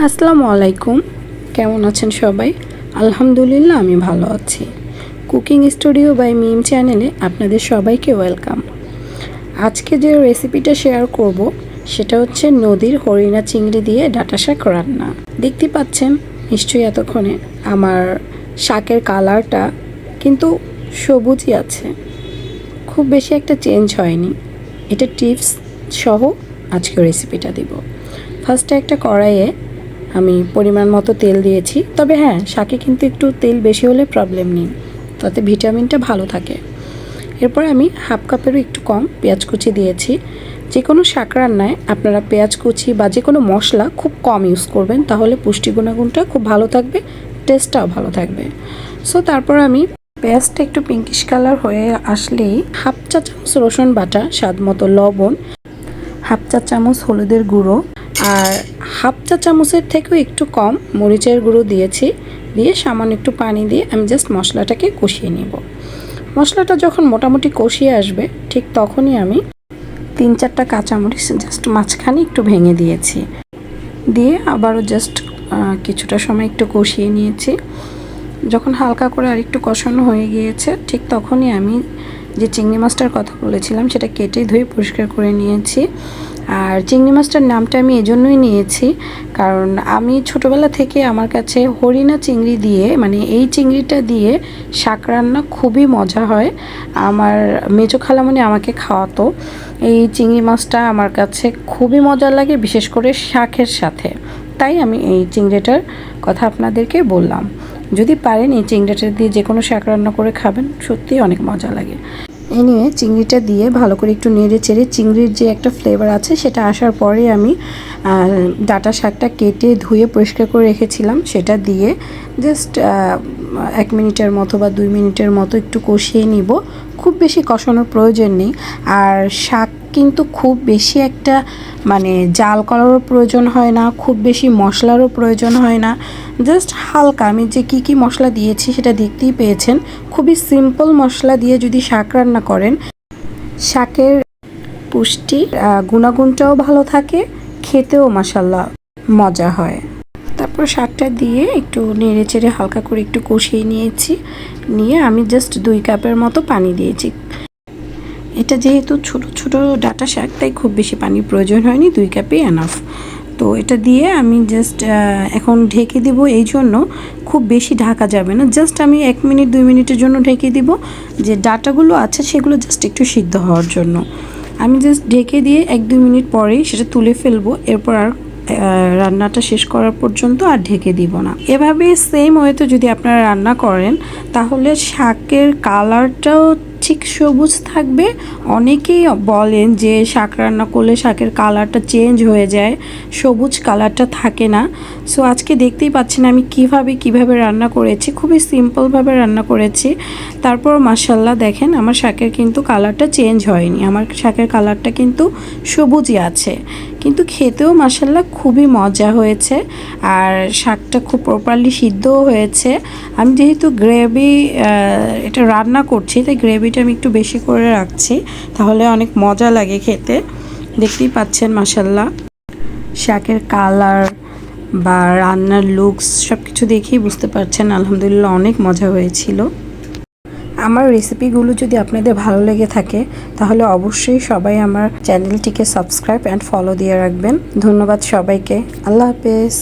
আসসালামু আলাইকুম। কেমন আছেন সবাই? আলহামদুলিল্লাহ আমি ভালো আছি। কুকিং স্টুডিও বাই মিম চ্যানেলে আপনাদের সবাইকে ওয়েলকাম। আজকে যে রেসিপিটা শেয়ার করব সেটা হচ্ছে নদীর হরিণা চিংড়ি দিয়ে ডাঁটা শাক রান্না। দেখতে পাচ্ছেন নিশ্চয়ই এতক্ষণে আমার শাকের কালারটা কিন্তু সবুজই আছে, খুব বেশি একটা চেঞ্জ হয়নি। এটা টিপস সহ আজকে রেসিপিটা দিব। ফার্স্টে একটা কড়াইয়ে আমি পরিমাণ মতো তেল দিয়েছি, তবে হ্যাঁ, শাকে কিন্তু একটু তেল বেশি হলে প্রবলেম নেই, তাতে ভিটামিনটা ভালো থাকে। এরপর আমি হাফ কাপেরও একটু কম পেঁয়াজ কুচি দিয়েছি। যে কোনো শাক রান্নায় আপনারা পেঁয়াজ কুচি বা যে কোনো মশলা খুব কম ইউজ করবেন, তাহলে পুষ্টি গুণাগুণটা খুব ভালো থাকবে, টেস্টটাও ভালো থাকবে। সো তারপর আমি পেঁয়াজটা একটু পিঙ্কিশ কালার হয়ে আসলেই হাফ চা চামচ রসুন বাটা, স্বাদ মতো লবণ, হাফ চা চামচ হলুদের গুঁড়ো আর হাফ চা চামচের থেকেও একটু কম মরিচের গুঁড়ো দিয়েছি। দিয়ে সামান্য একটু পানি দিয়ে আমি জাস্ট মশলাটাকে কষিয়ে নেব। মশলাটা যখন মোটামুটি কষিয়ে আসবে ঠিক তখনই আমি 3-4টা কাঁচামরিচ জাস্ট মাঝখানে একটু ভেঙে দিয়েছি। দিয়ে আবারও জাস্ট কিছুটা সময় একটু কষিয়ে নিয়েছি। যখন হালকা করে আরেকটু কষানো হয়ে গিয়েছে ঠিক তখনই আমি যে চিংড়ি মাছটার কথা বলেছিলাম সেটা কেটে ধুয়ে পরিষ্কার করে নিয়েছি। আর চিংড়ি মাছটার নামটা আমি এজন্যই নিয়েছি কারণ আমি ছোটোবেলা থেকে আমার কাছে হরিণা চিংড়ি দিয়ে, মানে এই চিংড়িটা দিয়ে শাক রান্না খুবই মজা হয়। আমার মেজো খালামণি আমাকে খাওয়াতো। এই চিংড়ি মাছটা আমার কাছে খুবই মজা লাগে, বিশেষ করে শাকের সাথে। তাই আমি এই চিংড়িটার কথা আপনাদেরকে বললাম। যদি পারেন এই চিংড়িটা দিয়ে যে কোনো শাক রান্না করে খাবেন, সত্যিই অনেক মজা লাগে। এই নিয়ে চিংড়িটা দিয়ে ভালো করে একটু নেড়ে চেড়ে চিংড়ির যে একটা ফ্লেভার আছে সেটা আসার পরে আমি ডাঁটা শাকটা কেটে ধুয়ে পরিষ্কার করে রেখেছিলাম সেটা দিয়ে জাস্ট 1 মিনিটের মতো বা 2 মিনিটের মতো একটু কষিয়ে নিব। খুব বেশি কষানোর প্রয়োজন নেই। আর শাক কিন্তু খুব বেশি একটা মানে জাল করারও প্রয়োজন হয় না, খুব বেশি মশলারও প্রয়োজন হয় না। জাস্ট হালকা, আমি যে কী মশলা দিয়েছি সেটা দেখতেই পেয়েছেন। খুবই সিম্পল মশলা দিয়ে যদি শাক রান্না করেন, শাকের পুষ্টি গুণাগুণটাও ভালো থাকে, খেতেও মাশাল্লাহ মজা হয়। তারপর শাকটা দিয়ে একটু নেড়ে চেড়ে হালকা করে একটু কষিয়ে নিয়েছি। নিয়ে আমি জাস্ট 2 কাপের মতো পানি দিয়েছি। এটা যেহেতু ছোট ছোট ডাঁটা শাক তাই খুব বেশি পানির প্রয়োজন হয়নি, 2 কাপই এনাফ। তো এটা দিয়ে আমি জাস্ট এখন ঢেকে দিব। এই জন্য খুব বেশি ঢাকা যাবে না, জাস্ট আমি 1 মিনিট 2 মিনিটের জন্য ঢেকে দিব, যে ডাঁটাগুলো আছে সেগুলো জাস্ট একটু সিদ্ধ হওয়ার জন্য। আমি জাস্ট ঢেকে দিয়ে 1-2 মিনিট পরেই সেটা তুলে ফেলবো। এরপর আর রান্নাটা শেষ করার পর্যন্ত আর ঢেকে দিব না। এভাবে সেম ওয়েতে যদি আপনারা রান্না করেন তাহলে শাকের কালারটাও ঠিক সবুজ থাকবে। অনেকেই বলেন যে শাক রান্না করলে শাকের কালারটা চেঞ্জ হয়ে যায়, সবুজ কালারটা থাকে না। সো আজকে দেখতেই পাচ্ছেন আমি কিভাবে রান্না করেছি, খুবই সিম্পলভাবে রান্না করেছি। তারপর মাশাল্লাহ দেখেন আমার শাকের কিন্তু কালারটা চেঞ্জ হয়নি, আমার শাকের কালারটা কিন্তু সবুজই আছে, কিন্তু খেতেও মাশাল্লাহ খুবই মজা হয়েছে। আর শাকটা খুব প্রপারলি সিদ্ধও হয়েছে। আমি যেহেতু গ্রেভি এটা রান্না করছি তাই গ্রেভিটা আমি একটু বেশি করে রাখছি, তাহলে অনেক মজা লাগে খেতে। দেখতেই পাচ্ছেন মাশাল্লাহ শাকের কালার বা রান্নার লুকস সব কিছু দেখেই বুঝতে পারছেন আলহামদুলিল্লাহ অনেক মজা হয়েছিল। আমার রেসিপিগুলো যদি আপনাদের ভালো লেগে থাকে তাহলে অবশ্যই সবাই আমার চ্যানেলটিকে সাবস্ক্রাইব অ্যান্ড ফলো দিয়ে রাখবেন। ধন্যবাদ সবাইকে। আল্লাহ হাফেজ।